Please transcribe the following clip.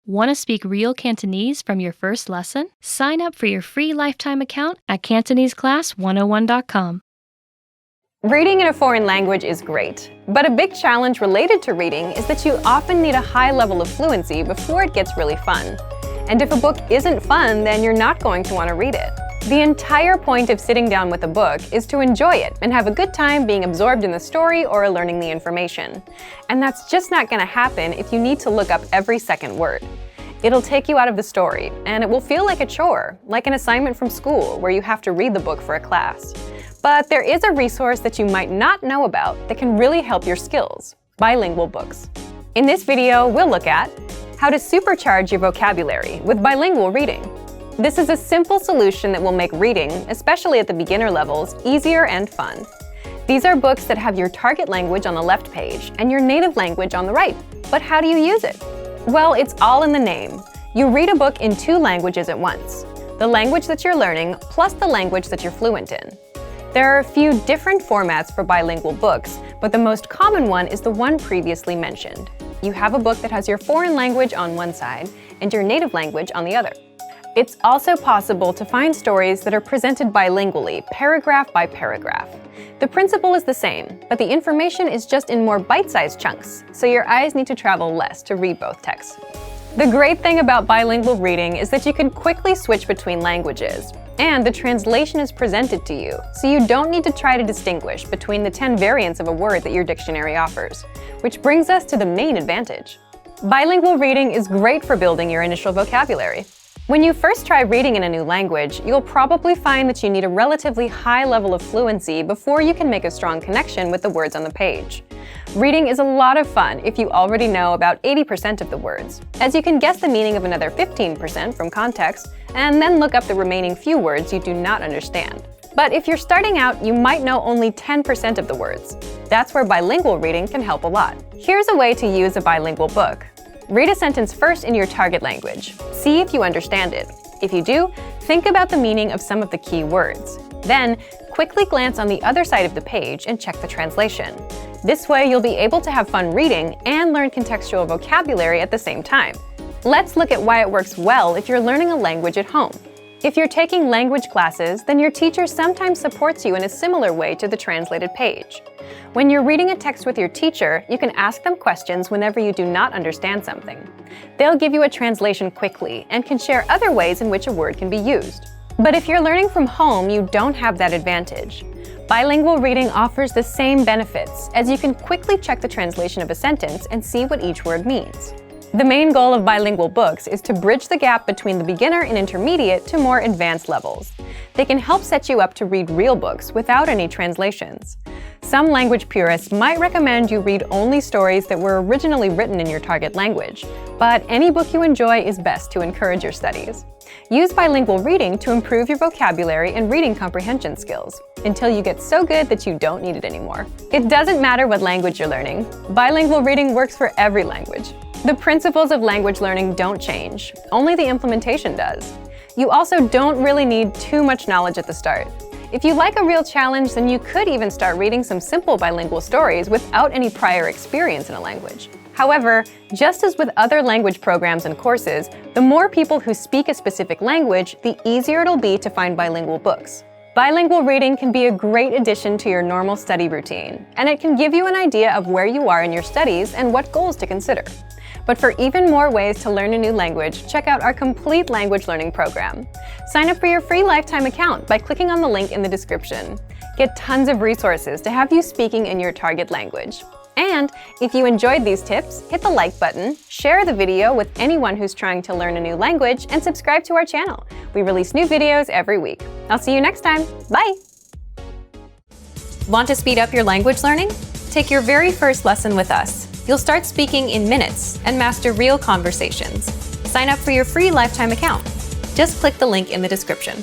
Want to speak real Cantonese from your first lesson? Sign up for your free lifetime account at CantoneseClass101.com. Reading in a foreign language is great, but a big challenge related to reading is that you often need a high level of fluency before it gets really fun. And if a book isn't fun, then you're not going to want to read it. The entire point of sitting down with a book is to enjoy it and have a good time being absorbed in the story or learning the information. And that's just not going to happen if you need to look up every second word. It'll take you out of the story, and it will feel like a chore, like an assignment from school where you have to read the book for a class. But there is a resource that you might not know about that can really help your skills: bilingual books. In this video, we'll look at how to supercharge your vocabulary with bilingual reading. This is a simple solution that will make reading, especially at the beginner levels, easier and fun. These are books that have your target language on the left page and your native language on the right. But how do you use it? Well, it's all in the name. You read a book in two languages at once: the language that you're learning plus the language that you're fluent in. There are a few different formats for bilingual books, but the most common one is the one previously mentioned. You have a book that has your foreign language on one side and your native language on the other. It's also possible to find stories that are presented bilingually, paragraph by paragraph. The principle is the same, but the information is just in more bite-sized chunks, so your eyes need to travel less to read both texts. The great thing about bilingual reading is that you can quickly switch between languages, and the translation is presented to you, so you don't need to try to distinguish between the 10 variants of a word that your dictionary offers. Which brings us to the main advantage. Bilingual reading is great for building your initial vocabulary. When you first try reading in a new language, you'll probably find that you need a relatively high level of fluency before you can make a strong connection with the words on the page. Reading is a lot of fun if you already know about 80% of the words, as you can guess the meaning of another 15% from context, and then look up the remaining few words you do not understand. But if you're starting out, you might know only 10% of the words. That's where bilingual reading can help a lot. Here's a way to use a bilingual book. Read a sentence first in your target language. See if you understand it. If you do, think about the meaning of some of the key words. Then, quickly glance on the other side of the page and check the translation. This way, you'll be able to have fun reading and learn contextual vocabulary at the same time. Let's look at why it works well if you're learning a language at home. If you're taking language classes, then your teacher sometimes supports you in a similar way to the translated page. When you're reading a text with your teacher, you can ask them questions whenever you do not understand something. They'll give you a translation quickly and can share other ways in which a word can be used. But if you're learning from home, you don't have that advantage. Bilingual reading offers the same benefits, as you can quickly check the translation of a sentence and see what each word means. The main goal of bilingual books is to bridge the gap between the beginner and intermediate to more advanced levels. They can help set you up to read real books without any translations. Some language purists might recommend you read only stories that were originally written in your target language, but any book you enjoy is best to encourage your studies. Use bilingual reading to improve your vocabulary and reading comprehension skills, until you get so good that you don't need it anymore. It doesn't matter what language you're learning. Bilingual reading works for every language. The principles of language learning don't change, only the implementation does. You also don't really need too much knowledge at the start. If you like a real challenge, then you could even start reading some simple bilingual stories without any prior experience in a language. However, just as with other language programs and courses, the more people who speak a specific language, the easier it'll be to find bilingual books. Bilingual reading can be a great addition to your normal study routine, and it can give you an idea of where you are in your studies and what goals to consider. But for even more ways to learn a new language, check out our complete language learning program. Sign up for your free lifetime account by clicking on the link in the description. Get tons of resources to have you speaking in your target language. And if you enjoyed these tips, hit the like button, share the video with anyone who's trying to learn a new language, and subscribe to our channel. We release new videos every week. I'll see you next time. Bye! Want to speed up your language learning? Take your very first lesson with us. You'll start speaking in minutes and master real conversations. Sign up for your free lifetime account. Just click the link in the description.